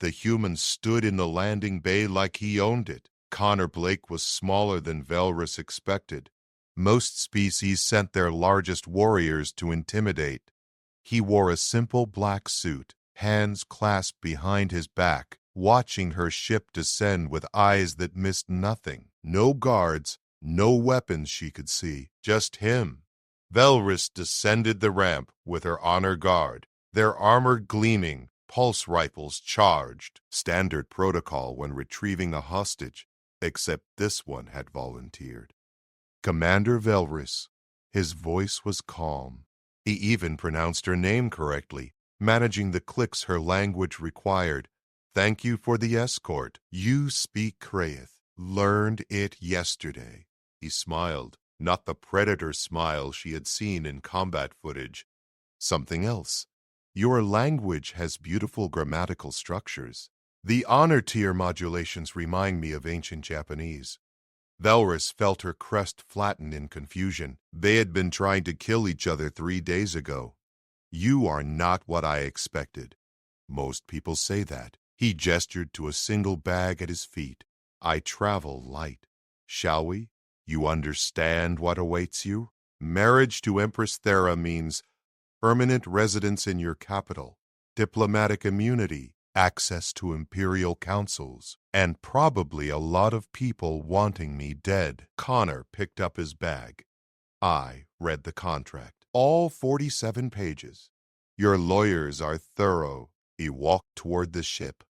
The human stood in the landing bay like he owned it. Connor Blake was smaller than Velrus expected. Most species sent their largest warriors to intimidate. He wore a simple black suit, hands clasped behind his back, watching her ship descend with eyes that missed nothing. No guards, no weapons she could see, just him. Velrus descended the ramp with her honor guard, their armor gleaming, pulse rifles charged. Standard protocol when retrieving a hostage, except this one had volunteered. Commander Velrus. His voice was calm. He even pronounced her name correctly, managing the clicks her language required. Thank you for the escort. You speak Kraith. Learned it yesterday. He smiled, not the predator smile she had seen in combat footage. Something else. Your language has beautiful grammatical structures. The honor tier modulations remind me of ancient Japanese. Velrus felt her crest flatten in confusion. They had been trying to kill each other 3 days ago. You are not what I expected. Most people say that. He gestured to a single bag at his feet. I travel light. Shall we? You understand what awaits you? Marriage to Empress Thera means permanent residence in your capital, diplomatic immunity, access to imperial councils, and probably a lot of people wanting me dead. Connor picked up his bag. I read the contract, all 47 pages. Your lawyers are thorough. He walked toward the ship.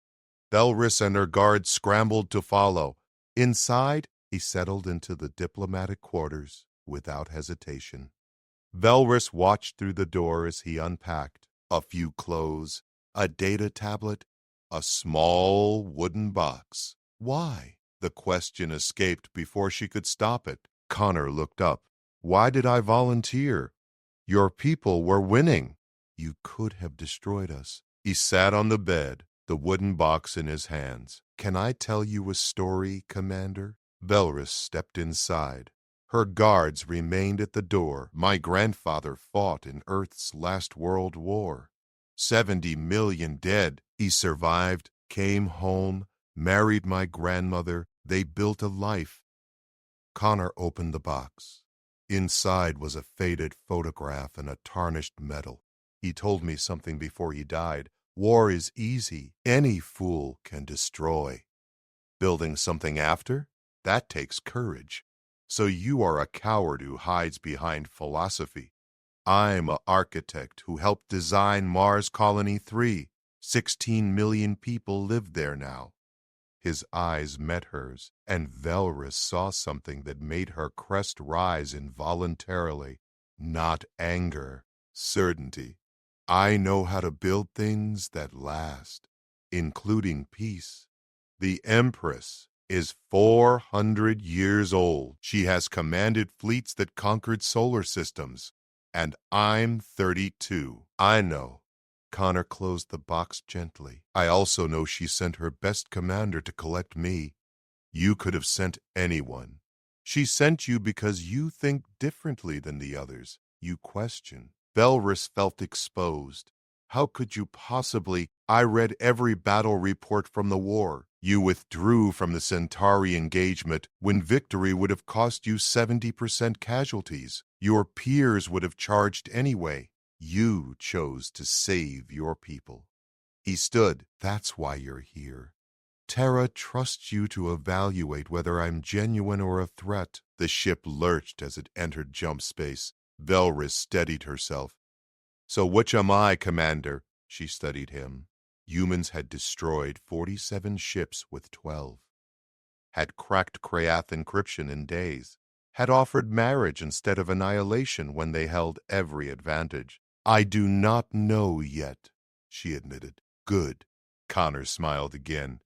Velrus and her guards scrambled to follow. Inside, he settled into the diplomatic quarters without hesitation. Velrus watched through the door as he unpacked a few clothes, a data tablet, a small wooden box. Why? The question escaped before she could stop it. Connor looked up. Why did I volunteer? Your people were winning. You could have destroyed us. He sat on the bed, the wooden box in his hands. Can I tell you a story, Commander? Velrus stepped inside. Her guards remained at the door. My grandfather fought in Earth's last world war. 70 million dead. He survived, came home, married my grandmother. They built a life. Connor opened the box. Inside was a faded photograph and a tarnished medal. He told me something before he died. War is easy. Any fool can destroy. Building something after? That takes courage. So you are a coward who hides behind philosophy. I'm an architect who helped design Mars Colony 3. 16 million people live there now. His eyes met hers, and Velrus saw something that made her crest rise involuntarily. Not anger, certainty. I know how to build things that last, including peace. The Empress is 400 years old. She has commanded fleets that conquered solar systems. And I'm 32. I know. Connor closed the box gently. I also know she sent her best commander to collect me. You could have sent anyone. She sent you because you think differently than the others. You question. Velrus felt exposed. How could you possibly? I read every battle report from the war. You withdrew from the Centauri engagement when victory would have cost you 70% casualties. Your peers would have charged anyway. You chose to save your people. He stood. That's why you're here. Terra trusts you to evaluate whether I'm genuine or a threat. The ship lurched as it entered jump space. Velrus steadied herself. So which am I, Commander? She studied him. Humans had destroyed 47 ships with 12. Had cracked Krath encryption in days. Had offered marriage instead of annihilation when they held every advantage. I do not know yet, she admitted. Good. Connor smiled again.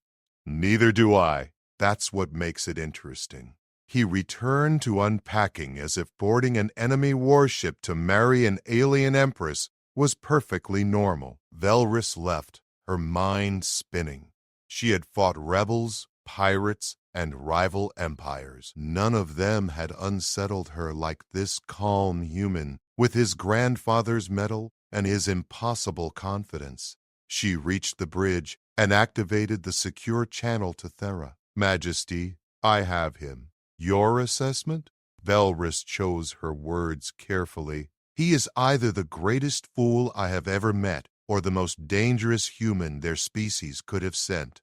Neither do I. That's what makes it interesting. He returned to unpacking as if boarding an enemy warship to marry an alien empress was perfectly normal. Velrus left, her mind spinning. She had fought rebels, pirates, and rival empires. None of them had unsettled her like this calm human, with his grandfather's medal and his impossible confidence. She reached the bridge, and activated the secure channel to Thera. Majesty, I have him. Your assessment? Velrys chose her words carefully. He is either the greatest fool I have ever met or the most dangerous human their species could have sent.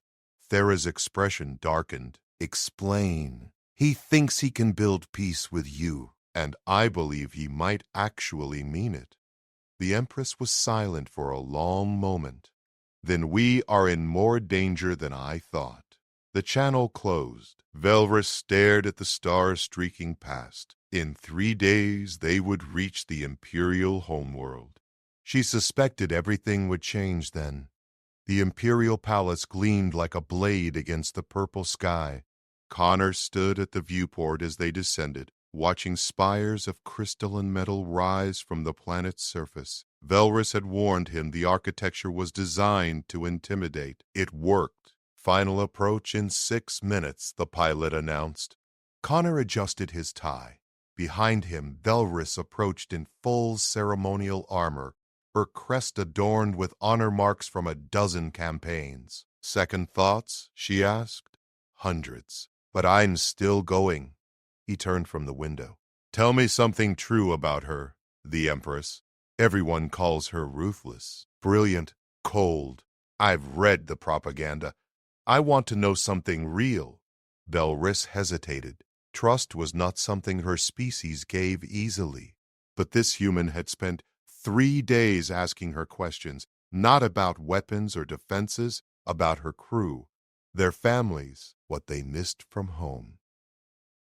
Thera's expression darkened. Explain. He thinks he can build peace with you, and I believe he might actually mean it. The Empress was silent for a long moment. Then we are in more danger than I thought. The channel closed. Velrys stared at the stars streaking past. In 3 days they would reach the Imperial homeworld. She suspected everything would change then. The Imperial Palace gleamed like a blade against the purple sky. Connor stood at the viewport as they descended, watching spires of crystalline metal rise from the planet's surface. Velrys had warned him the architecture was designed to intimidate. It worked. Final approach in 6 minutes, the pilot announced. Connor adjusted his tie. Behind him, Velrys approached in full ceremonial armor, her crest adorned with honor marks from a dozen campaigns. Second thoughts? She asked. Hundreds. But I'm still going. He turned from the window. Tell me something true about her, the Empress. Everyone calls her ruthless, brilliant, cold. I've read the propaganda. I want to know something real. Velrys hesitated. Trust was not something her species gave easily. But this human had spent 3 days asking her questions, not about weapons or defenses, about her crew, their families, what they missed from home.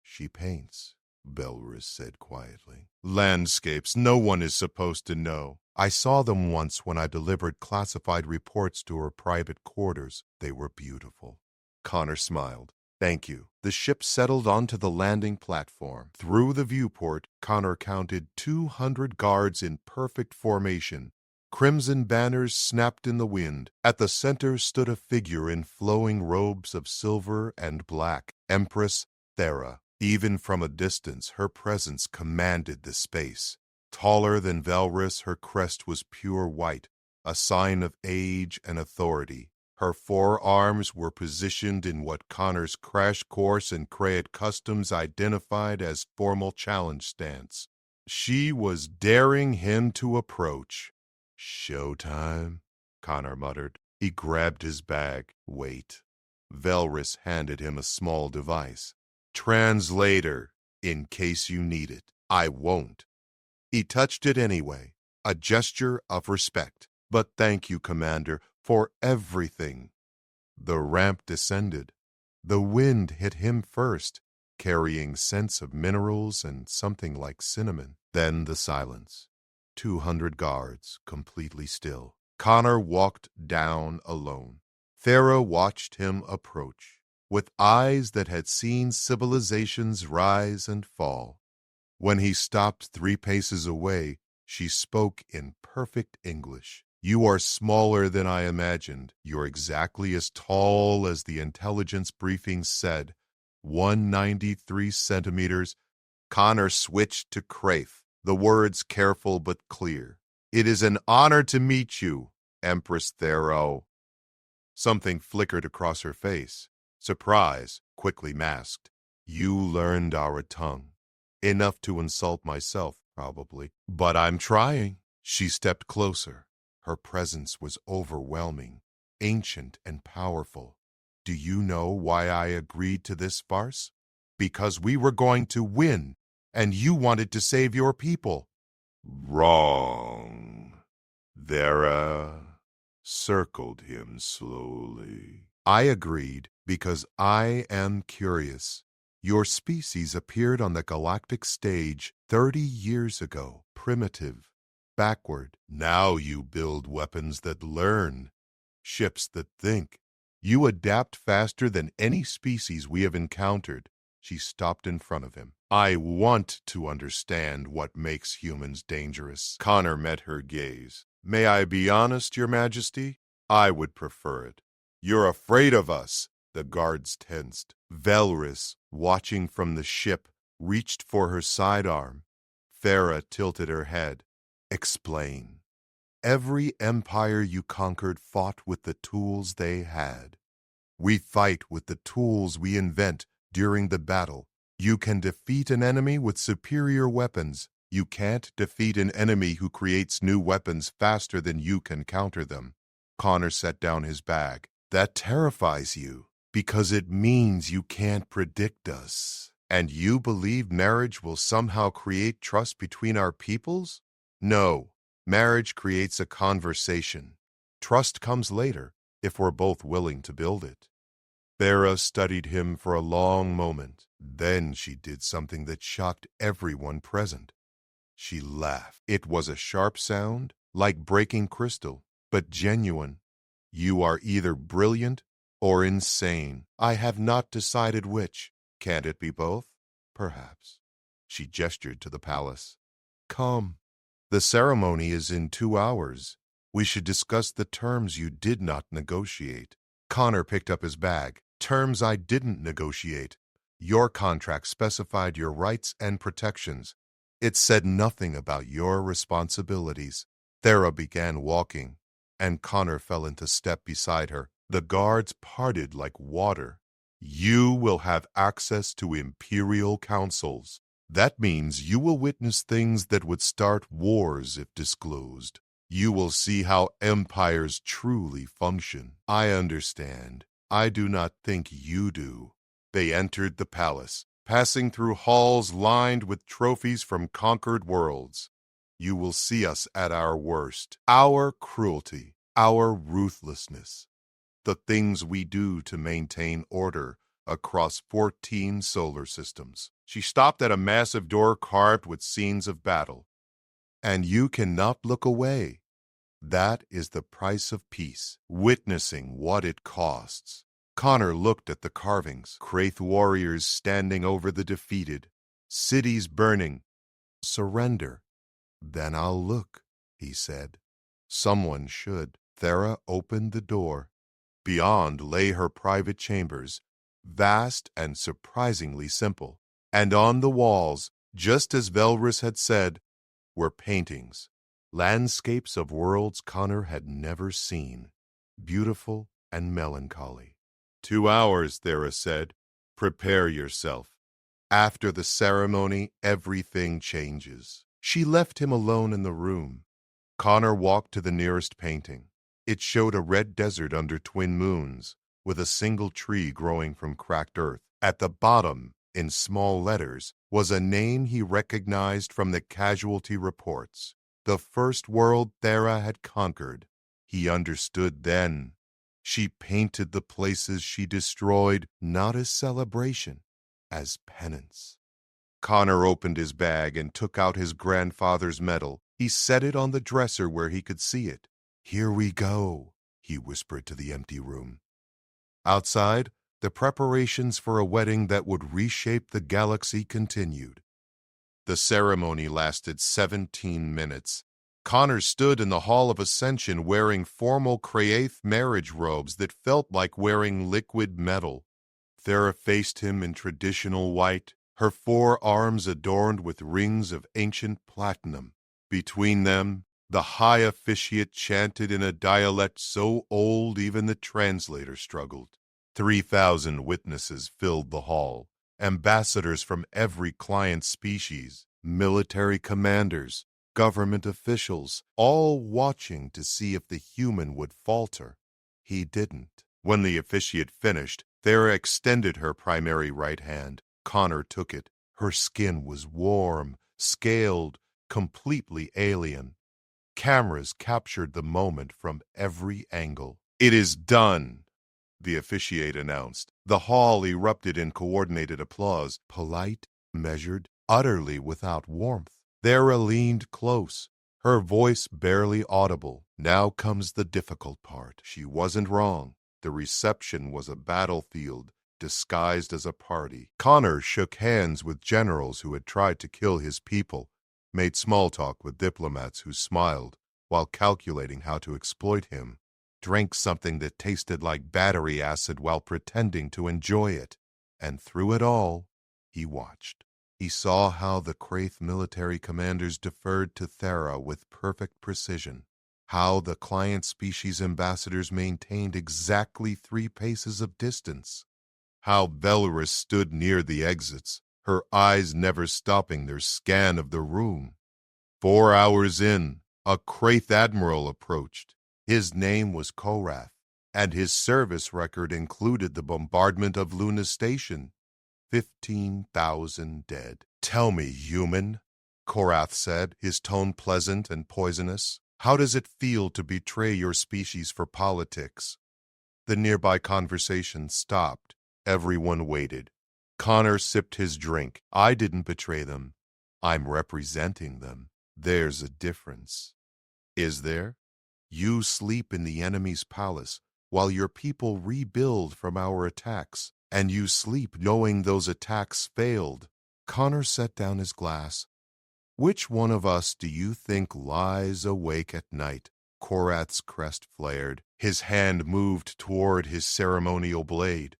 She paints, Velrys said quietly. Landscapes no one is supposed to know. I saw them once when I delivered classified reports to her private quarters. They were beautiful. Connor smiled. Thank you. The ship settled onto the landing platform. Through the viewport, Connor counted 200 guards in perfect formation. Crimson banners snapped in the wind. At the center stood a figure in flowing robes of silver and black, Empress Thera. Even from a distance, her presence commanded the space. Taller than Velrys, her crest was pure white, a sign of age and authority. Her forearms were positioned in what Connor's crash course in Krayt customs identified as formal challenge stance. She was daring him to approach. Showtime, Connor muttered. He grabbed his bag. Wait. Velrys handed him a small device. Translator, in case you need it. I won't. He touched it anyway, a gesture of respect. But thank you, Commander, for everything. The ramp descended. The wind hit him first, carrying scents of minerals and something like cinnamon. Then the silence. 200 guards, completely still. Connor walked down alone. Thera watched him approach, with eyes that had seen civilizations rise and fall. When he stopped 3 paces away, she spoke in perfect English. You are smaller than I imagined. You're exactly as tall as the intelligence briefing said. 193 centimeters. Connor switched to Kraith, the words careful but clear. It is an honor to meet you, Empress Thera. Something flickered across her face. Surprise, quickly masked. You learned our tongue. Enough to insult myself, probably. But I'm trying. She stepped closer. Her presence was overwhelming, ancient and powerful. Do you know why I agreed to this farce? Because we were going to win, and you wanted to save your people. Wrong. Thera circled him slowly. I agreed because I am curious. Your species appeared on the galactic stage 30 years ago, primitive, backward. Now you build weapons that learn, ships that think. You adapt faster than any species we have encountered. She stopped in front of him. I want to understand what makes humans dangerous. Connor met her gaze. May I be honest, Your Majesty? I would prefer it. You're afraid of us. The guards tensed. Velrys, watching from the ship, reached for her sidearm. Thera tilted her head. Explain. Every empire you conquered fought with the tools they had. We fight with the tools we invent during the battle. You can defeat an enemy with superior weapons. You can't defeat an enemy who creates new weapons faster than you can counter them. Connor set down his bag. That terrifies you because it means you can't predict us. And you believe marriage will somehow create trust between our peoples? No, marriage creates a conversation. Trust comes later if we're both willing to build it. Thera studied him for a long moment. Then she did something that shocked everyone present. She laughed. It was a sharp sound, like breaking crystal, but genuine. You are either brilliant or insane. I have not decided which. Can't it be both? Perhaps. She gestured to the palace. Come. The ceremony is in 2 hours. We should discuss the terms you did not negotiate. Connor picked up his bag. Terms I didn't negotiate. Your contract specified your rights and protections. It said nothing about your responsibilities. Thera began walking, and Connor fell into step beside her. The guards parted like water. You will have access to imperial councils. That means you will witness things that would start wars if disclosed. You will see how empires truly function. I understand. I do not think you do. They entered the palace, passing through halls lined with trophies from conquered worlds. You will see us at our worst. Our cruelty, our ruthlessness. The things we do to maintain order across 14 solar systems. She stopped at a massive door carved with scenes of battle. And you cannot look away. That is the price of peace, witnessing what it costs. Connor looked at the carvings, Kraith warriors standing over the defeated, cities burning. Surrender. Then I'll look, he said. Someone should. Thera opened the door. Beyond lay her private chambers, vast and surprisingly simple. And on the walls, just as Velrus had said, were paintings. Landscapes of worlds Connor had never seen, beautiful and melancholy. 2 hours, Thera said. Prepare yourself. After the ceremony, everything changes. She left him alone in the room. Connor walked to the nearest painting. It showed a red desert under twin moons, with a single tree growing from cracked earth. At the bottom, in small letters, was a name he recognized from the casualty reports. The first world Thera had conquered. He understood then. She painted the places she destroyed not as celebration, as penance. Connor opened his bag and took out his grandfather's medal. He set it on the dresser where he could see it. Here we go, he whispered to the empty room. Outside, the preparations for a wedding that would reshape the galaxy continued. The ceremony lasted 17 minutes. Connor stood in the Hall of Ascension wearing formal Kraith marriage robes that felt like wearing liquid metal. Thera faced him in traditional white, her forearms adorned with rings of ancient platinum. Between them, the high officiate chanted in a dialect so old even the translator struggled. 3,000 witnesses filled the hall. Ambassadors from every client species, military commanders, government officials, all watching to see if the human would falter. He didn't. When the officiate finished, Thera extended her primary right hand. Connor took it. Her skin was warm, scaled, completely alien. Cameras captured the moment from every angle. It is done, the officiate announced. The hall erupted in coordinated applause, polite, measured, utterly without warmth. Thera leaned close, her voice barely audible. Now comes the difficult part. She wasn't wrong. The reception was a battlefield disguised as a party. Connor shook hands with generals who had tried to kill his people, made small talk with diplomats who smiled while calculating how to exploit him, drank something that tasted like battery acid while pretending to enjoy it. And through it all, he watched. He saw how the Kraith military commanders deferred to Thera with perfect precision, how the client species ambassadors maintained exactly 3 paces of distance, how Belarus stood near the exits, her eyes never stopping their scan of the room. 4 hours in, a Kraith admiral approached. His name was Korath, and his service record included the bombardment of Luna Station. 15,000 dead. "Tell me, human," Korath said, his tone pleasant and poisonous. "How does it feel to betray your species for politics?" The nearby conversation stopped. Everyone waited. Connor sipped his drink. "I didn't betray them. I'm representing them. There's a difference." "Is there? You sleep in the enemy's palace while your people rebuild from our attacks, and you sleep knowing those attacks failed." Connor set down his glass. "Which one of us do you think lies awake at night?" Korath's crest flared. His hand moved toward his ceremonial blade.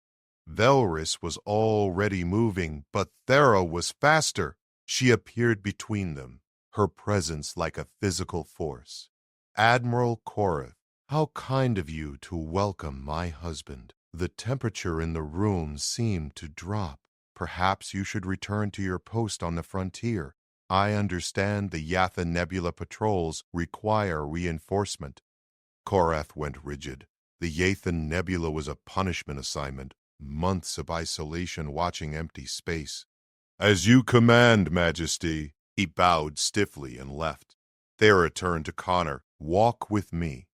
Velrys was already moving, but Thera was faster. She appeared between them, her presence like a physical force. "Admiral Korath, how kind of you to welcome my husband." The temperature in the room seemed to drop. "Perhaps you should return to your post on the frontier. I understand the Yatha Nebula patrols require reinforcement." Korath went rigid. The Yathan Nebula was a punishment assignment, months of isolation watching empty space. "As you command, Majesty." He bowed stiffly and left. Thera turned to Connor. "Walk with me."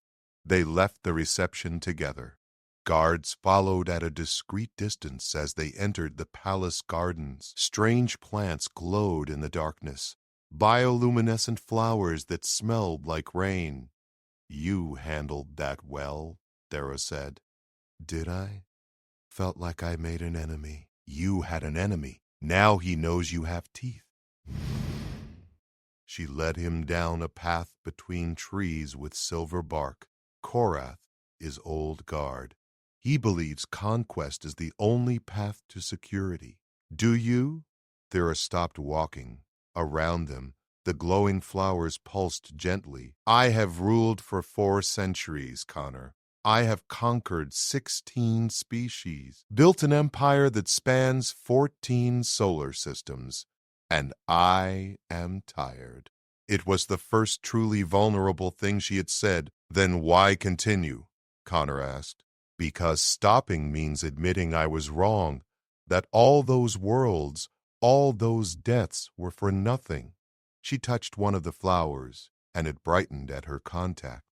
They left the reception together. Guards followed at a discreet distance as they entered the palace gardens. Strange plants glowed in the darkness, bioluminescent flowers that smelled like rain. "You handled that well," Thera said. "Did I? Felt like I made an enemy." "You had an enemy. Now he knows you have teeth." She led him down a path between trees with silver bark. "Korath is old guard. He believes conquest is the only path to security. Do you?" Thera stopped walking. Around them, the glowing flowers pulsed gently. "I have ruled for 4 centuries, Connor. I have conquered 16 species, built an empire that spans 14 solar systems, and I am tired." It was the first truly vulnerable thing she had said. "Then why continue?" Connor asked. "Because stopping means admitting I was wrong, that all those worlds, all those deaths were for nothing." She touched one of the flowers, and it brightened at her contact.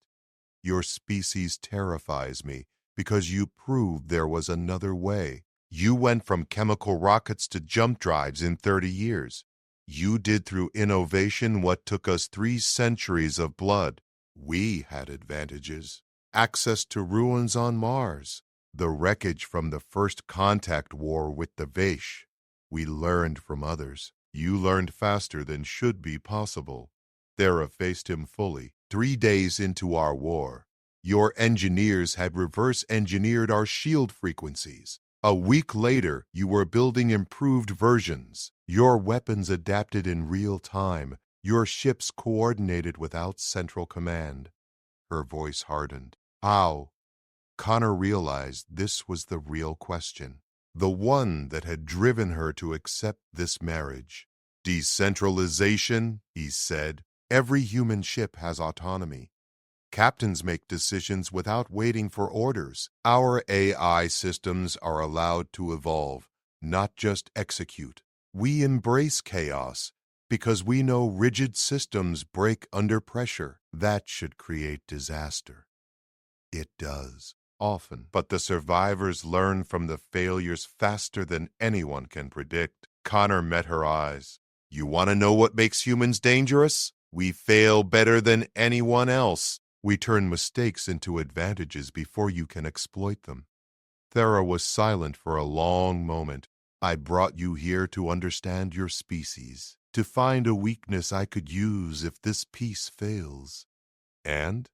"Your species terrifies me because you proved there was another way. You went from chemical rockets to jump drives in 30 years. You did through innovation what took us 3 centuries of blood. We had advantages. Access to ruins on Mars, the wreckage from the first contact war with the Vaish. We learned from others. You learned faster than should be possible." Thera faced him fully. 3 days into our war, your engineers had reverse-engineered our shield frequencies. A week later, you were building improved versions. Your weapons adapted in real time. Your ships coordinated without central command. Her voice hardened. "How?" Connor realized this was the real question, the one that had driven her to accept this marriage. "Decentralization," he said. "Every human ship has autonomy. Captains make decisions without waiting for orders. Our AI systems are allowed to evolve, not just execute. We embrace chaos because we know rigid systems break under pressure. That should create disaster. It does, often. But the survivors learn from the failures faster than anyone can predict." Connor met her eyes. "You want to know what makes humans dangerous? We fail better than anyone else. We turn mistakes into advantages before you can exploit them." Thera was silent for a long moment. "I brought you here to understand your species, to find a weakness I could use if this piece fails. And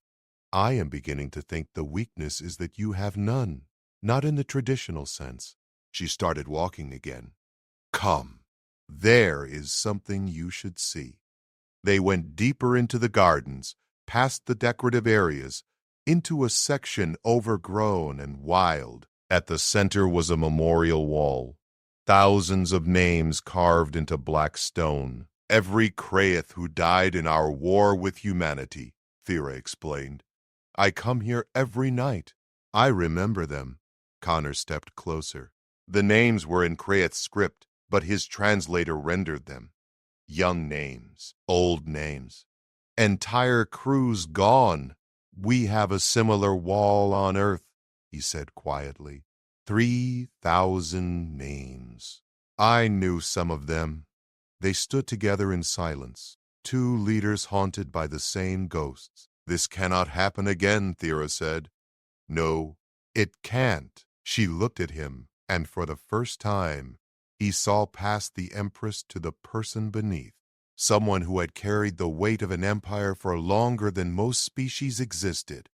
I am beginning to think the weakness is that you have none, not in the traditional sense." She started walking again. "Come, there is something you should see." They went deeper into the gardens. past the decorative areas, into a section overgrown and wild. At the center was a memorial wall, thousands of names carved into black stone. Every Kraith who died in our war with humanity, Thera explained. I come here every night. I remember them. Connor stepped closer. The names were in Kraith script, but his translator rendered them. Young names, old names. Entire crews gone. We have a similar wall on Earth, he said quietly. 3,000 names. I knew some of them. They stood together in silence, two leaders haunted by the same ghosts. This cannot happen again, Thera said. No, it can't. She looked at him, and for the first time, he saw past the Empress to the person beneath, someone who had carried the weight of an empire for longer than most species existed.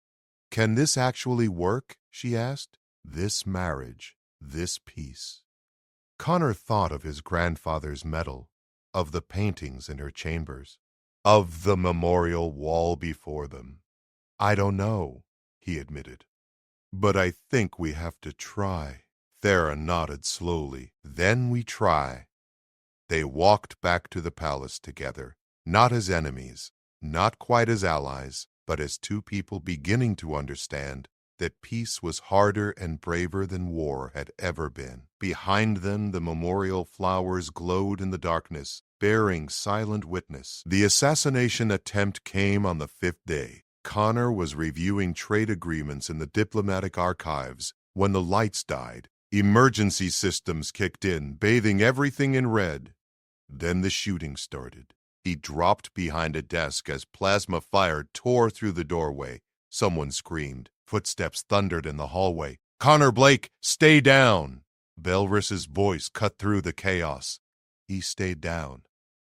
Can this actually work? She asked. This marriage, this peace. Connor thought of his grandfather's medal, of the paintings in her chambers, of the memorial wall before them. I don't know, he admitted. But I think we have to try. Thera nodded slowly. Then we try. They walked back to the palace together, not as enemies, not quite as allies, but as two people beginning to understand that peace was harder and braver than war had ever been. Behind them, the memorial flowers glowed in the darkness, bearing silent witness. The assassination attempt came on the 5th day. Connor was reviewing trade agreements in the diplomatic archives when the lights died. Emergency systems kicked in, bathing everything in red. Then the shooting started. He dropped behind a desk as plasma fire tore through the doorway. Someone screamed. Footsteps thundered in the hallway. Connor Blake, stay down! Belris's voice cut through the chaos. He stayed down.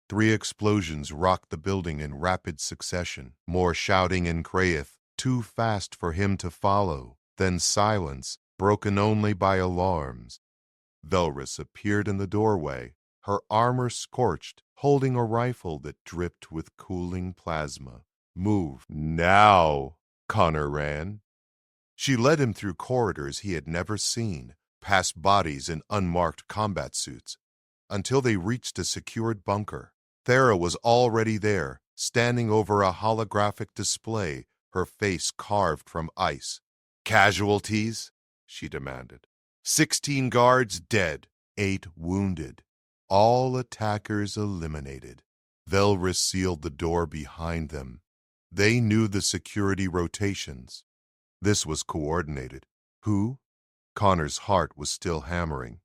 3 explosions rocked the building in rapid succession. More shouting in Kraith, too fast for him to follow. Then silence, broken only by alarms. Belris appeared in the doorway, her armor scorched, holding a rifle that dripped with cooling plasma. Move now! Connor ran. She led him through corridors he had never seen, past bodies in unmarked combat suits, until they reached a secured bunker. Thera was already there, standing over a holographic display, her face carved from ice. Casualties? She demanded. 16 guards dead, 8 wounded. All attackers eliminated. Velris sealed the door behind them. They knew the security rotations. This was coordinated. Who? Connor's heart was still hammering.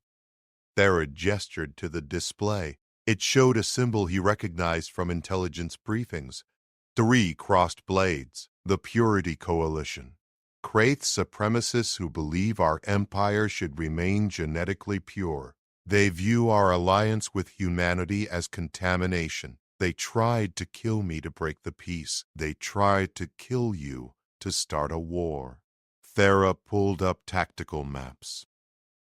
Thera gestured to the display. It showed a symbol he recognized from intelligence briefings. 3 crossed blades, the Purity Coalition. Kraith supremacists who believe our empire should remain genetically pure. They view our alliance with humanity as contamination. They tried to kill me to break the peace. They tried to kill you to start a war. Thera pulled up tactical maps.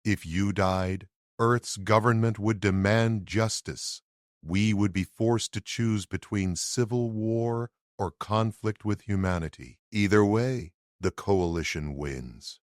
If you died, Earth's government would demand justice. We would be forced to choose between civil war or conflict with humanity. Either way, the coalition wins.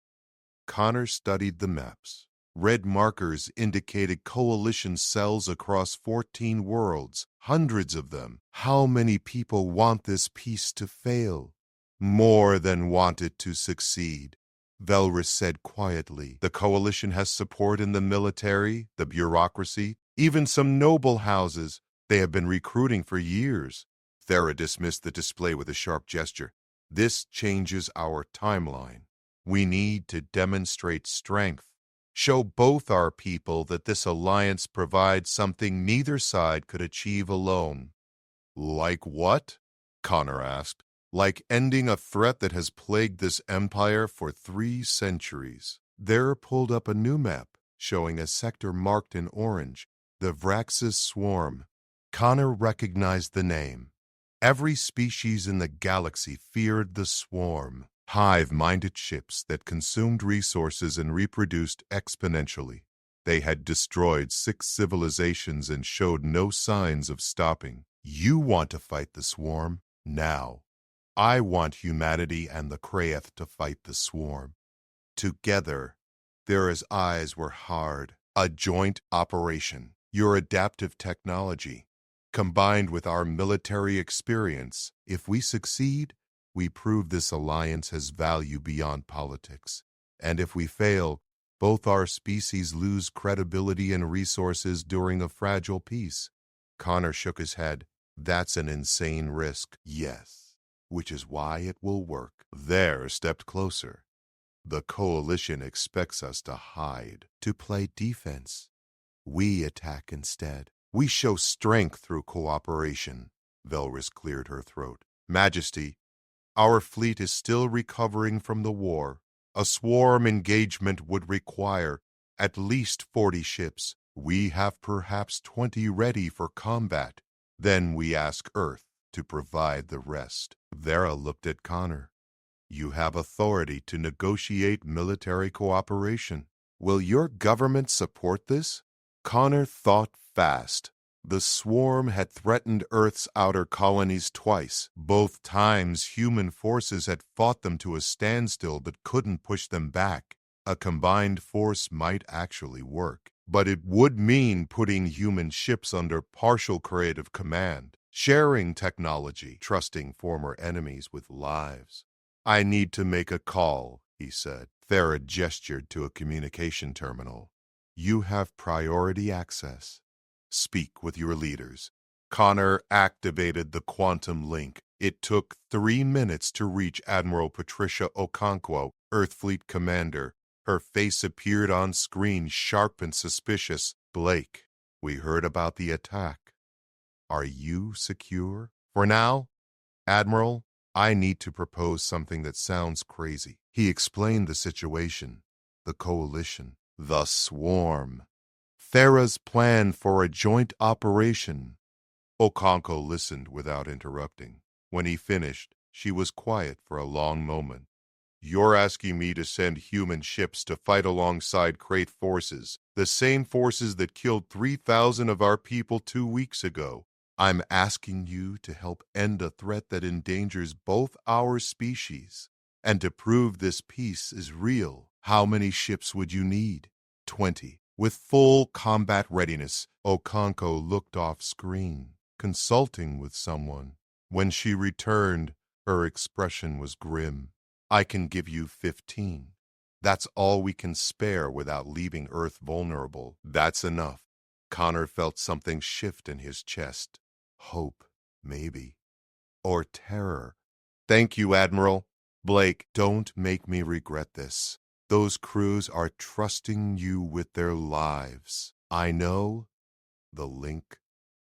Connor studied the maps. Red markers indicated coalition cells across 14 worlds, hundreds of them. How many people want this peace to fail? More than want it to succeed. Velris said quietly. The coalition has support in the military, the bureaucracy, even some noble houses. They have been recruiting for years. Thera dismissed the display with a sharp gesture. This changes our timeline. We need to demonstrate strength. Show both our people that this alliance provides something neither side could achieve alone. Like what? Connor asked. Like ending a threat that has plagued this empire for 3 centuries. There pulled up a new map, showing a sector marked in orange, the Vraxis Swarm. Connor recognized the name. Every species in the galaxy feared the Swarm, hive-minded ships that consumed resources and reproduced exponentially. They had destroyed 6 civilizations and showed no signs of stopping. You want to fight the Swarm? Now. I want humanity and the Kraeth to fight the swarm. Together, their eyes were hard. A joint operation. Your adaptive technology, combined with our military experience, if we succeed, we prove this alliance has value beyond politics. And if we fail, both our species lose credibility and resources during a fragile peace. Connor shook his head. That's an insane risk. Yes, which is why it will work. There stepped closer. The coalition expects us to hide, to play defense. We attack instead. We show strength through cooperation. Velris cleared her throat. Majesty, our fleet is still recovering from the war. A swarm engagement would require at least 40 ships. We have perhaps 20 ready for combat. Then we ask Earth to provide the rest. Vera looked at Connor. You have authority to negotiate military cooperation. Will your government support this? Connor thought fast. The swarm had threatened Earth's outer colonies twice. Both times human forces had fought them to a standstill but couldn't push them back. A combined force might actually work, but it would mean putting human ships under partial creative command, sharing technology, trusting former enemies with lives. I need to make a call, he said. Thera gestured to a communication terminal. You have priority access. Speak with your leaders. Connor activated the quantum link. It took 3 minutes to reach Admiral Patricia Okonkwo, Earthfleet Commander. Her face appeared on screen, sharp and suspicious. Blake, we heard about the attack. Are you secure? For now, Admiral, I need to propose something that sounds crazy. He explained the situation, the coalition, the swarm. Thera's plan for a joint operation. Okonkwo listened without interrupting. When he finished, she was quiet for a long moment. You're asking me to send human ships to fight alongside Kraeth forces, the same forces that killed 3,000 of our people 2 weeks ago. I'm asking you to help end a threat that endangers both our species. And to prove this peace is real, how many ships would you need? 20. With full combat readiness, Okonkwo looked off screen, consulting with someone. When she returned, her expression was grim. I can give you 15. That's all we can spare without leaving Earth vulnerable. That's enough. Connor felt something shift in his chest. Hope, maybe. Or terror. Thank you, Admiral. Blake, don't make me regret this. Those crews are trusting you with their lives. I know. The link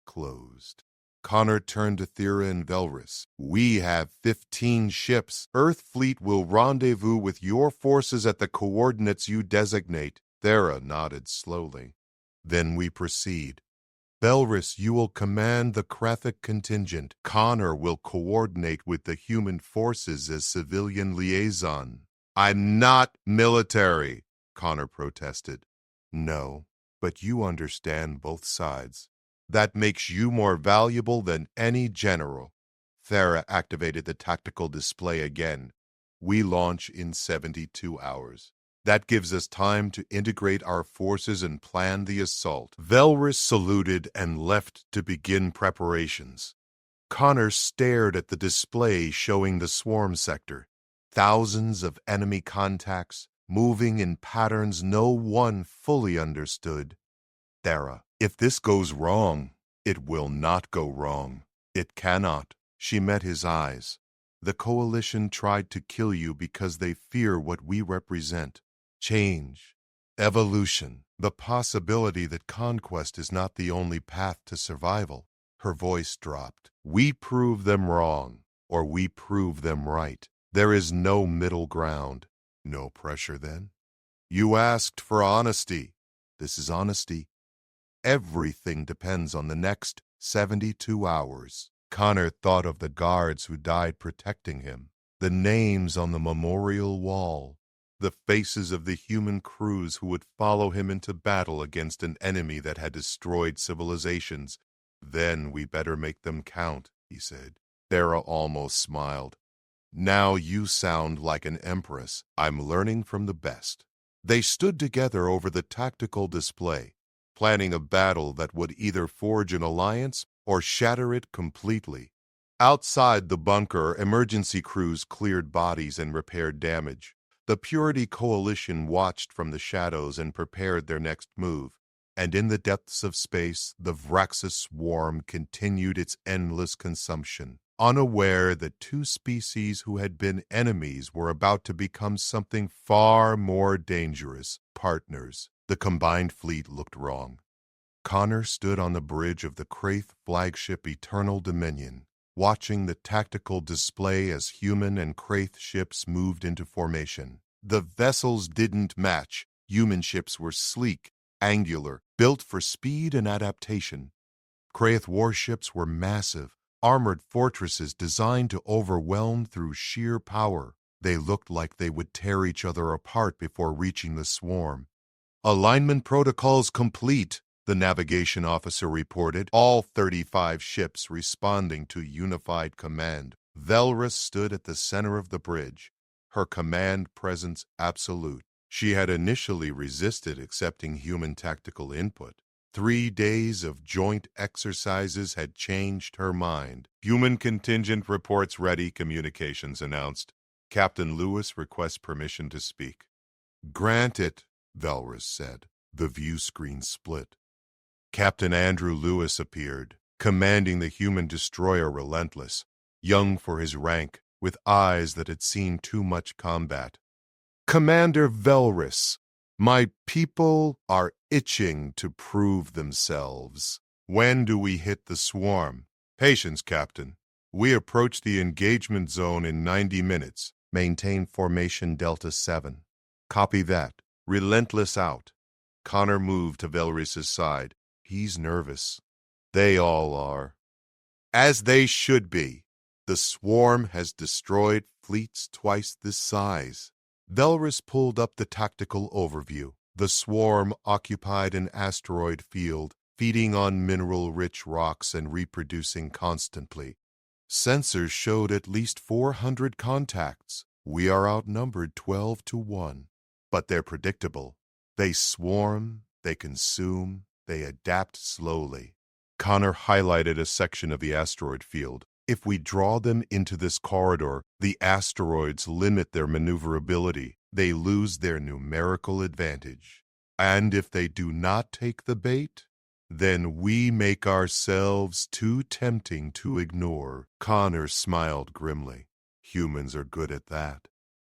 closed. Connor turned to Thera and Velris. We have 15 ships. Earth Fleet will rendezvous with your forces at the coordinates you designate. Thera nodded slowly. Then we proceed. Velris, you will command the Krathic contingent. Connor will coordinate with the human forces as civilian liaison. I'm not military, Connor protested. No, but you understand both sides. That makes you more valuable than any general. Thera activated the tactical display again. We launch in 72 hours. That gives us time to integrate our forces and plan the assault. Velris saluted and left to begin preparations. Connor stared at the display showing the swarm sector. Thousands of enemy contacts, moving in patterns no one fully understood. Thera, if this goes wrong, it will not go wrong. It cannot. She met his eyes. The coalition tried to kill you because they fear what we represent. Change, evolution, the possibility that conquest is not the only path to survival. Her voice dropped. We prove them wrong, or we prove them right. There is no middle ground. No pressure, then? You asked for honesty. This is honesty. Everything depends on the next 72 hours. Connor thought of the guards who died protecting him, the names on the memorial wall, the faces of the human crews who would follow him into battle against an enemy that had destroyed civilizations. Then we better make them count, he said. Thera almost smiled. Now you sound like an empress. I'm learning from the best. They stood together over the tactical display, planning a battle that would either forge an alliance or shatter it completely. Outside the bunker, emergency crews cleared bodies and repaired damage. The Purity Coalition watched from the shadows and prepared their next move. And in the depths of space, the Vraxis swarm continued its endless consumption, unaware that two species who had been enemies were about to become something far more dangerous, partners. The combined fleet looked wrong. Connor stood on the bridge of the Kraith flagship Eternal Dominion, watching the tactical display as human and Kraith ships moved into formation. The vessels didn't match. Human ships were sleek, angular, built for speed and adaptation. Kraith warships were massive, armored fortresses designed to overwhelm through sheer power. They looked like they would tear each other apart before reaching the swarm. Alignment protocols complete, the navigation officer reported, all 35 ships responding to unified command. Velrus stood at the center of the bridge, her command presence absolute. She had initially resisted accepting human tactical input. 3 days of joint exercises had changed her mind. Human contingent reports ready, communications announced. Captain Lewis requests permission to speak. Grant it, Velrus said. The view screen split. Captain Andrew Lewis appeared, commanding the human destroyer Relentless, young for his rank, with eyes that had seen too much combat. Commander Velrus, my people are itching to prove themselves. When do we hit the swarm? Patience, Captain. We approach the engagement zone in 90 minutes. Maintain formation Delta 7. Copy that. Relentless out. Connor moved to Velrus's side. He's nervous. They all are. As they should be. The swarm has destroyed fleets twice this size. Velrus pulled up the tactical overview. The swarm occupied an asteroid field, feeding on mineral-rich rocks and reproducing constantly. Sensors showed at least 400 contacts. We are outnumbered 12-1. But they're predictable. They swarm, they consume, they adapt slowly. Connor highlighted a section of the asteroid field. If we draw them into this corridor, the asteroids limit their maneuverability. They lose their numerical advantage. And if they do not take the bait, then we make ourselves too tempting to ignore. Connor smiled grimly. Humans are good at that.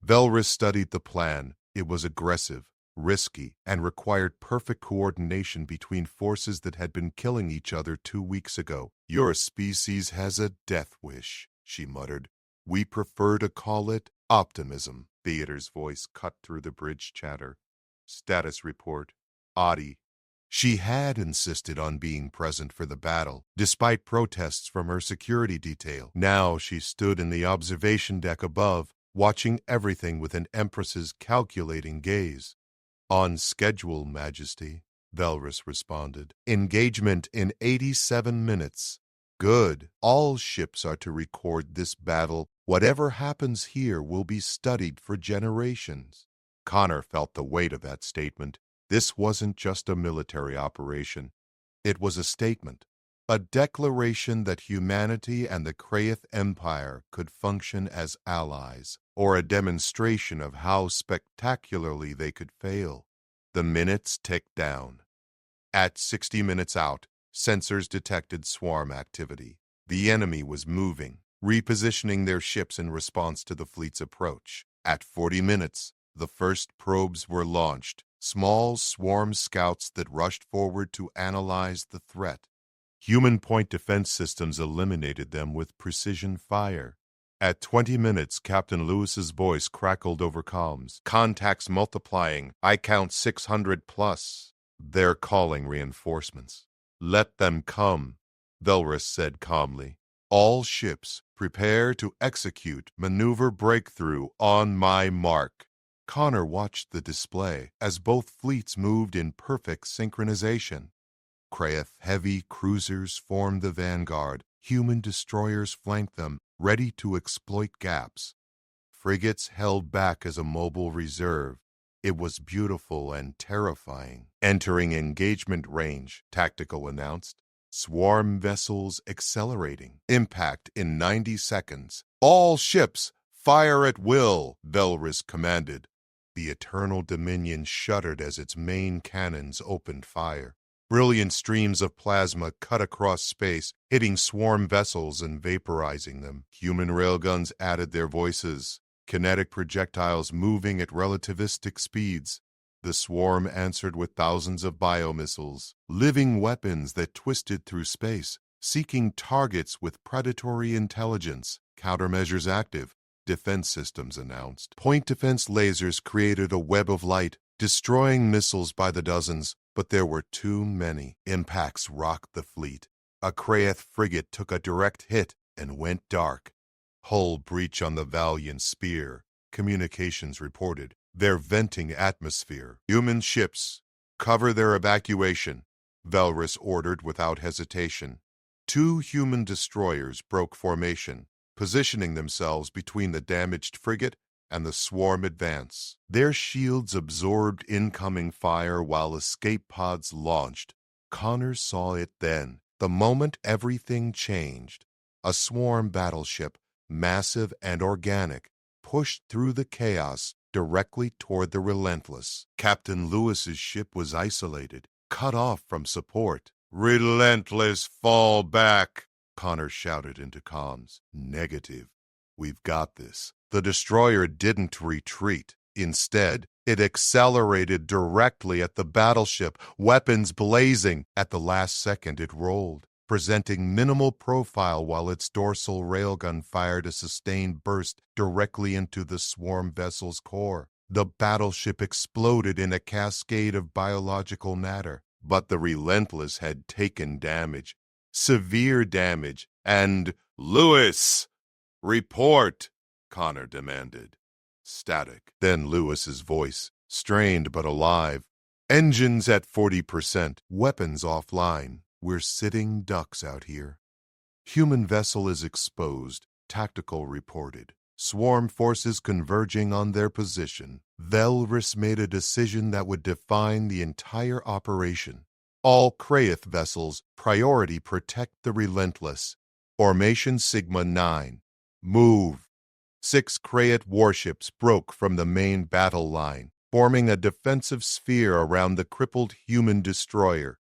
Velrus studied the plan. It was aggressive, risky, and required perfect coordination between forces that had been killing each other 2 weeks ago. Your species has a death wish, she muttered. We prefer to call it optimism. Theater's voice cut through the bridge chatter. Status report. Audie. She had insisted on being present for the battle, despite protests from her security detail. Now she stood in the observation deck above, watching everything with an Empress's calculating gaze. On schedule, Majesty, Velrus responded. Engagement in 87 minutes. Good. All ships are to record this battle. Whatever happens here will be studied for generations. Connor felt the weight of that statement. This wasn't just a military operation. It was a statement. A declaration that humanity and the Kraith Empire could function as allies, or a demonstration of how spectacularly they could fail. The minutes ticked down. At 60 minutes out, sensors detected swarm activity. The enemy was moving, repositioning their ships in response to the fleet's approach. At 40 minutes, the first probes were launched, small swarm scouts that rushed forward to analyze the threat. Human point defense systems eliminated them with precision fire. At 20 minutes, Captain Lewis's voice crackled over comms. Contacts multiplying. I count 600 plus. They're calling reinforcements. Let them come, Velrus said calmly. All ships prepare to execute maneuver breakthrough on my mark. Connor watched the display as both fleets moved in perfect synchronization. Kraith heavy cruisers formed the vanguard. Human destroyers flanked them, ready to exploit gaps. Frigates held back as a mobile reserve. It was beautiful and terrifying. Entering engagement range, Tactical announced. Swarm vessels accelerating. Impact in 90 seconds. All ships, fire at will, Velrys commanded. The Eternal Dominion shuddered as its main cannons opened fire. Brilliant streams of plasma cut across space, hitting swarm vessels and vaporizing them. Human railguns added their voices, kinetic projectiles moving at relativistic speeds. The swarm answered with thousands of biomissiles, living weapons that twisted through space, seeking targets with predatory intelligence. Countermeasures active, defense systems announced. Point defense lasers created a web of light, destroying missiles by the dozens, but there were too many. Impacts rocked the fleet. A Kraeth frigate took a direct hit and went dark. Hull breach on the Valiant Spear, communications reported. They're venting atmosphere. Human ships, cover their evacuation, Velrys ordered without hesitation. 2 human destroyers broke formation, positioning themselves between the damaged frigate and the swarm advance. Their shields absorbed incoming fire while escape pods launched. Connor saw it then, the moment everything changed. A swarm battleship, massive and organic, pushed through the chaos directly toward the Relentless. Captain Lewis's ship was isolated, cut off from support. "Relentless, fall back!" Connor shouted into comms. "Negative. We've got this." The destroyer didn't retreat. Instead, it accelerated directly at the battleship, weapons blazing. At the last second, it rolled, presenting minimal profile while its dorsal railgun fired a sustained burst directly into the swarm vessel's core. The battleship exploded in a cascade of biological matter, but the Relentless had taken damage, severe damage, and "Lewis, report!" Connor demanded. Static. Then Lewis's voice, strained but alive. "Engines at 40%, weapons offline. We're sitting ducks out here." "Human vessel is exposed," Tactical reported. "Swarm forces converging on their position." Velrys made a decision that would define the entire operation. All Kraeth vessels, priority protect the Relentless. Formation Sigma 9. Move. 6 Kraeth warships broke from the main battle line, forming a defensive sphere around the crippled human destroyer.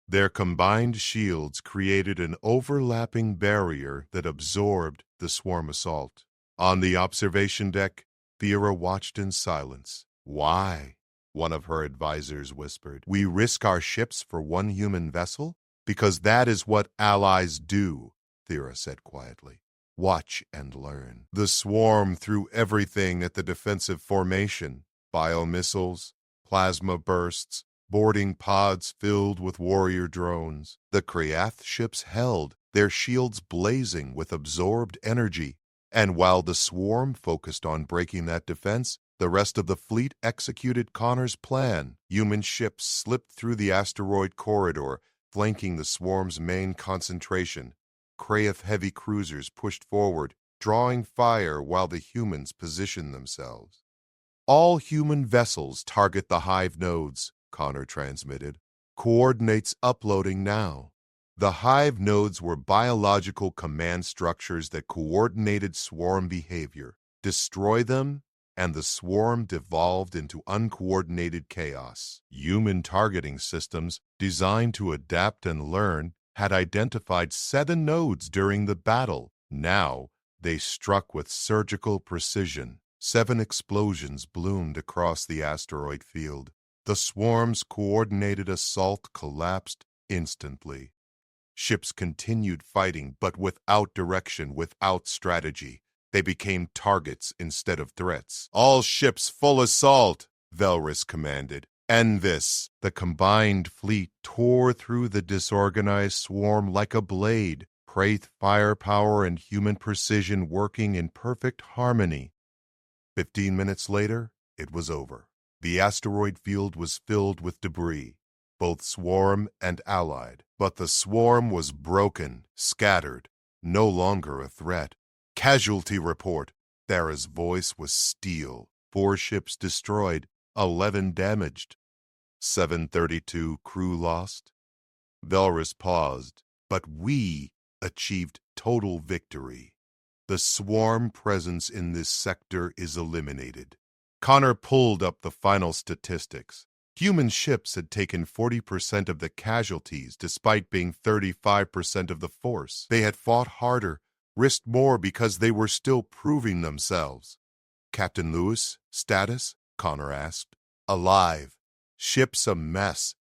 Their combined shields created an overlapping barrier that absorbed the swarm assault. On the observation deck, Thera watched in silence. "Why?" one of her advisors whispered. "We risk our ships for one human vessel? Because that is what allies do," Thera said quietly. "Watch and learn." The swarm threw everything at the defensive formation. Biomissiles, plasma bursts, boarding pods filled with warrior drones. The Kraeth ships held, their shields blazing with absorbed energy. And while the swarm focused on breaking that defense, the rest of the fleet executed Connor's plan. Human ships slipped through the asteroid corridor, flanking the swarm's main concentration. Kraeth heavy cruisers pushed forward, drawing fire while the humans positioned themselves. "All human vessels target the hive nodes," Connor transmitted. "Coordinates uploading now." The hive nodes were biological command structures that coordinated swarm behavior. Destroy them, and the swarm devolved into uncoordinated chaos. Human targeting systems, designed to adapt and learn, had identified 7 nodes during the battle. Now, they struck with surgical precision. 7 explosions bloomed across the asteroid field. The swarm's coordinated assault collapsed instantly. Ships continued fighting, but without direction, without strategy. They became targets instead of threats. "All ships full assault," Velrys commanded. "End this." The combined fleet tore through the disorganized swarm like a blade, Kraeth firepower and human precision working in perfect harmony. 15 minutes later, it was over. The asteroid field was filled with debris, both swarm and allied. But the swarm was broken, scattered, no longer a threat. "Casualty report," Thera's voice was steel. 4 ships destroyed, 11 damaged. 732 crew lost. Velrus paused, but we achieved total victory. The swarm presence in this sector is eliminated. Connor pulled up the final statistics. Human ships had taken 40% of the casualties despite being 35% of the force. They had fought harder, risked more because they were still proving themselves. Captain Lewis, status? Connor asked. Alive. Ship's a mess,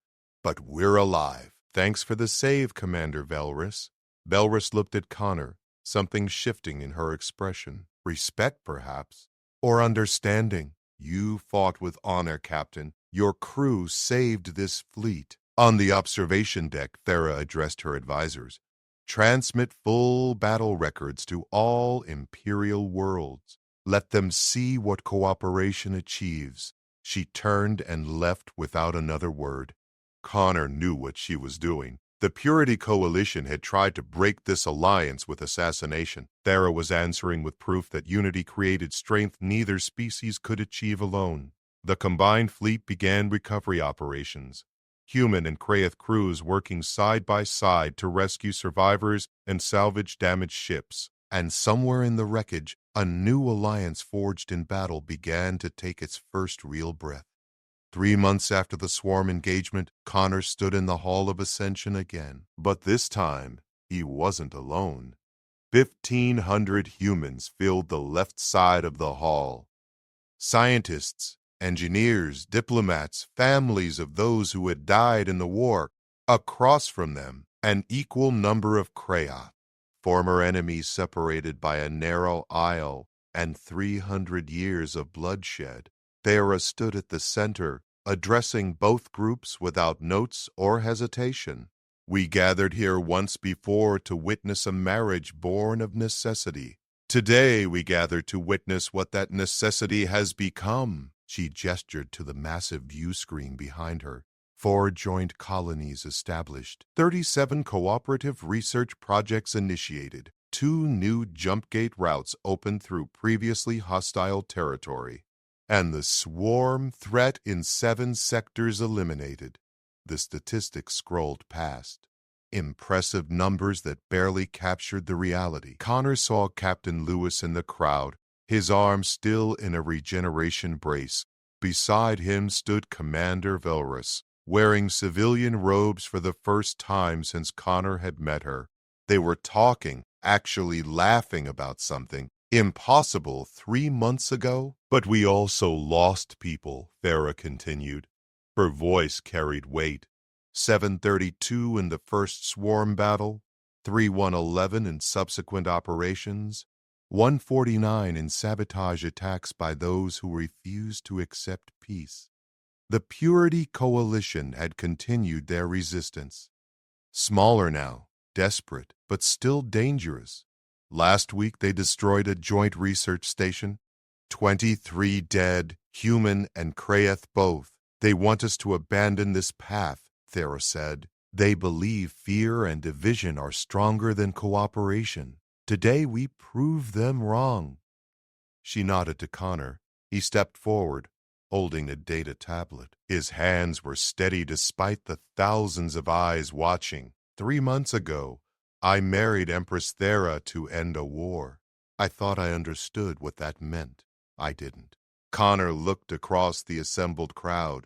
but we're alive. Thanks for the save, Commander Velrus. Velrus looked at Connor, something shifting in her expression. Respect, perhaps, or understanding. You fought with honor, Captain. Your crew saved this fleet. On the observation deck, Thera addressed her advisors. Transmit full battle records to all Imperial worlds. Let them see what cooperation achieves. She turned and left without another word. Connor knew what she was doing. The Purity Coalition had tried to break this alliance with assassination. Thera was answering with proof that unity created strength neither species could achieve alone. The combined fleet began recovery operations. Human and Kraith crews working side by side to rescue survivors and salvage damaged ships. And somewhere in the wreckage, a new alliance forged in battle began to take its first real breath. 3 months after the swarm engagement, Connor stood in the Hall of Ascension again. But this time, he wasn't alone. 1,500 humans filled the left side of the hall. Scientists, engineers, diplomats, families of those who had died in the war. Across from them, an equal number of Kraith, former enemies separated by a narrow aisle and 300 years of bloodshed. Thera stood at the center, addressing both groups without notes or hesitation. We gathered here once before to witness a marriage born of necessity. Today we gather to witness what that necessity has become. She gestured to the massive view screen behind her. 4 joint colonies established, 37 cooperative research projects initiated, 2 new jump gate routes opened through previously hostile territory, and the swarm threat in 7 sectors eliminated. The statistics scrolled past. Impressive numbers that barely captured the reality. Connor saw Captain Lewis in the crowd, his arm still in a regeneration brace. Beside him stood Commander Velrus, wearing civilian robes for the first time since Connor had met her. They were talking, actually laughing about something impossible 3 months ago. But we also lost people, Thera continued. Her voice carried weight. 732 in the first swarm battle, 3111 in subsequent operations, 149 in sabotage attacks by those who refused to accept peace. The Purity Coalition had continued their resistance. Smaller now, desperate, but still dangerous. Last week they destroyed a joint research station. 23 dead, human and Kraith both. They want us to abandon this path, Thera said. They believe fear and division are stronger than cooperation. Today we prove them wrong. She nodded to Connor. He stepped forward, holding a data tablet. His hands were steady despite the thousands of eyes watching. 3 months ago, I married Empress Thera to end a war. I thought I understood what that meant. I didn't. Connor looked across the assembled crowd.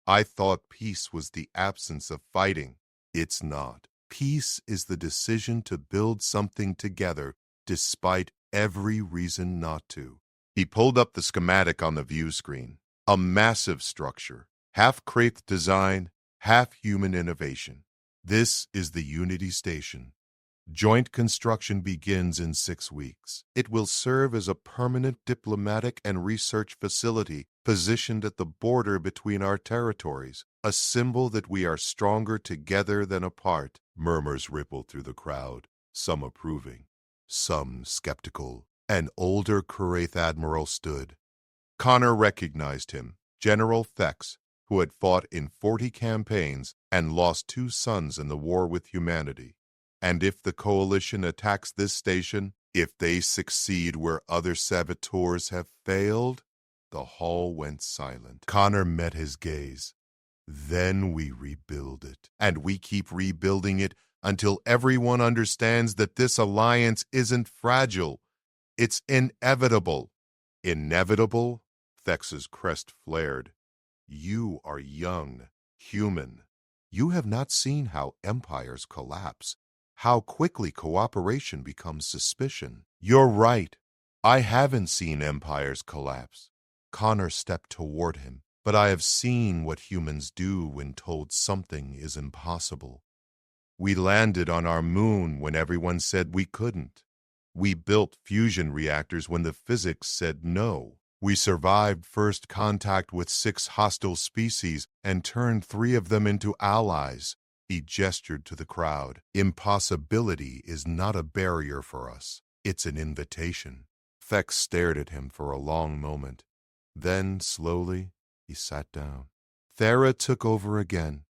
I thought peace was the absence of fighting. It's not. Peace is the decision to build something together despite every reason not to. He pulled up the schematic on the view screen. A massive structure, half Kraith design, half human innovation. This is the Unity Station. Joint construction begins in 6 weeks. It will serve as a permanent diplomatic and research facility positioned at the border between our territories, a symbol that we are stronger together than apart. Murmurs rippled through the crowd, some approving, some skeptical. An older Kraith admiral stood. Connor recognized him, General Thex, who had fought in 40 campaigns and lost 2 sons in the war with humanity. And if the coalition attacks this station, If they succeed where other saboteurs have failed, the hall went silent. Connor met his gaze. Then we rebuild it, and we keep rebuilding it until everyone understands that this alliance isn't fragile. It's inevitable. Inevitable? Thex's crest flared. You are young, human. You have not seen how empires collapse, how quickly cooperation becomes suspicion. You're right. I haven't seen empires collapse. Connor stepped toward him. But I have seen what humans do when told something is impossible. We landed on our moon when everyone said we couldn't. We built fusion reactors when the physics said no. We survived first contact with 6 hostile species and turned 3 of them into allies. He gestured to the crowd. Impossibility is not a barrier for us. It's an invitation. Thex stared at him for a long moment. Then, slowly, he sat down. Thera took over again.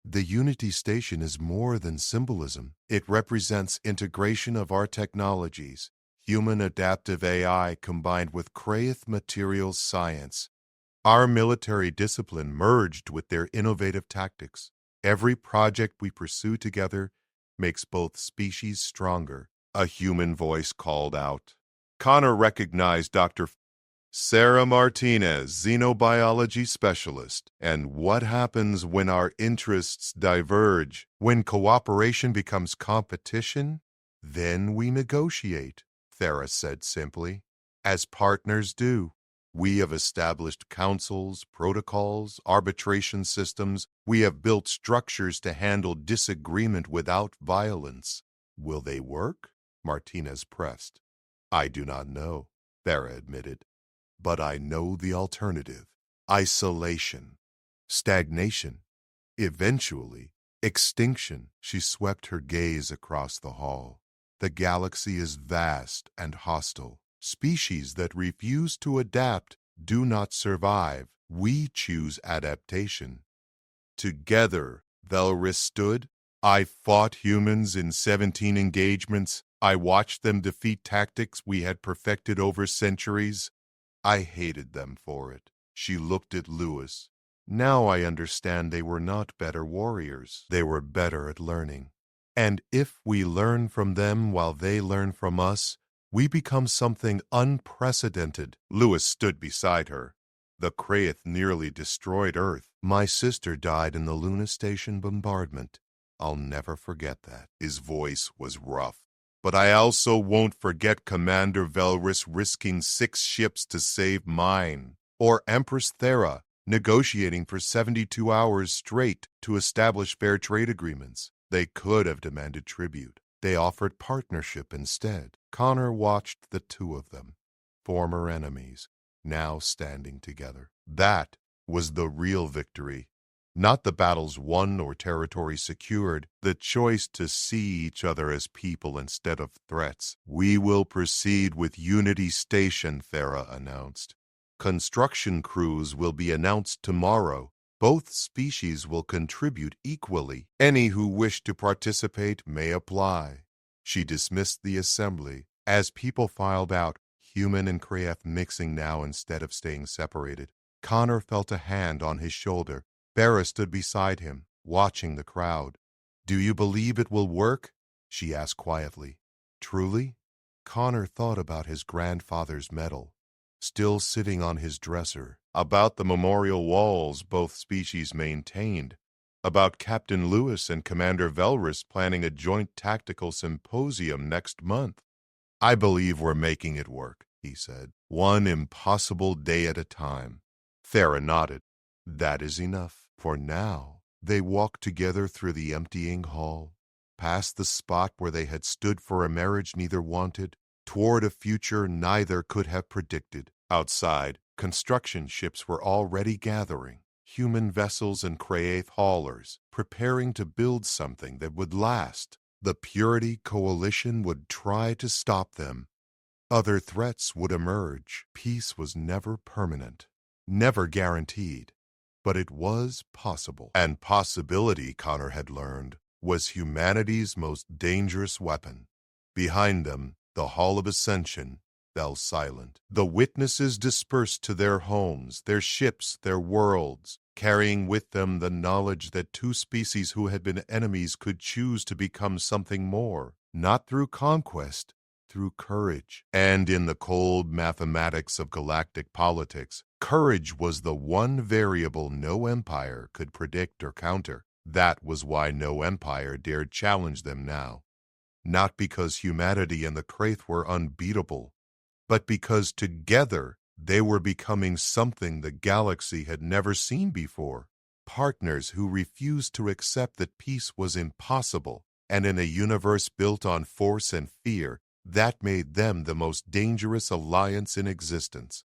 The Unity Station is more than symbolism. It represents integration of our technologies, human adaptive AI combined with Kraith materials science. Our military discipline merged with their innovative tactics. Every project we pursue together makes both species stronger. A human voice called out. Connor recognized Dr. Sarah Martinez, xenobiology specialist. And what happens when our interests diverge? When cooperation becomes competition? Then we negotiate, Thera said simply. As partners do. We have established councils, protocols, arbitration systems. We have built structures to handle disagreement without violence. Will they work? Martinez pressed. I do not know, Thera admitted. But I know the alternative. Isolation. Stagnation. Eventually, extinction. She swept her gaze across the hall. The galaxy is vast and hostile. Species that refuse to adapt do not survive. We choose adaptation. Together, Velris stood. I fought humans in 17 engagements. I watched them defeat tactics we had perfected over centuries. I hated them for it. She looked at Lewis. Now I understand they were not better warriors. They were better at learning. And if we learn from them while they learn from us, we become something unprecedented. Lewis stood beside her. The Kraith nearly destroyed Earth. My sister died in the Luna Station bombardment. I'll never forget that. His voice was rough. But I also won't forget Commander Velris risking 6 ships to save mine. Or Empress Thera negotiating for 72 hours straight to establish fair trade agreements. They could have demanded tribute. They offered partnership instead. Connor watched the 2 of them, former enemies, now standing together. That was the real victory. Not the battles won or territory secured, the choice to see each other as people instead of threats. We will proceed with Unity Station, Thera announced. Construction crews will be announced tomorrow. Both species will contribute equally. Any who wish to participate may apply. She dismissed the assembly. As people filed out, human and Kraith mixing now instead of staying separated, Connor felt a hand on his shoulder. Bera stood beside him, watching the crowd. Do you believe it will work? She asked quietly. Truly? Connor thought about his grandfather's medal, still sitting on his dresser, about the memorial walls both species maintained, about Captain Lewis and Commander Velris planning a joint tactical symposium next month. I believe we're making it work, he said, one impossible day at a time. Thera nodded. That is enough. For now, they walked together through the emptying hall, past the spot where they had stood for a marriage neither wanted, toward a future neither could have predicted. Outside, construction ships were already gathering, human vessels and Kraith haulers, preparing to build something that would last. The Purity Coalition would try to stop them. Other threats would emerge. Peace was never permanent, never guaranteed. But it was possible. And possibility, Connor had learned, was humanity's most dangerous weapon. Behind them, The Hall of Ascension fell silent. The witnesses dispersed to their homes, their ships, their worlds, carrying with them the knowledge that two species who had been enemies could choose to become something more, not through conquest, through courage. And in the cold mathematics of galactic politics, courage was the one variable no empire could predict or counter. That was why no empire dared challenge them now. Not because humanity and the Kraith were unbeatable, but because together they were becoming something the galaxy had never seen before. Partners who refused to accept that peace was impossible, and in a universe built on force and fear, that made them the most dangerous alliance in existence.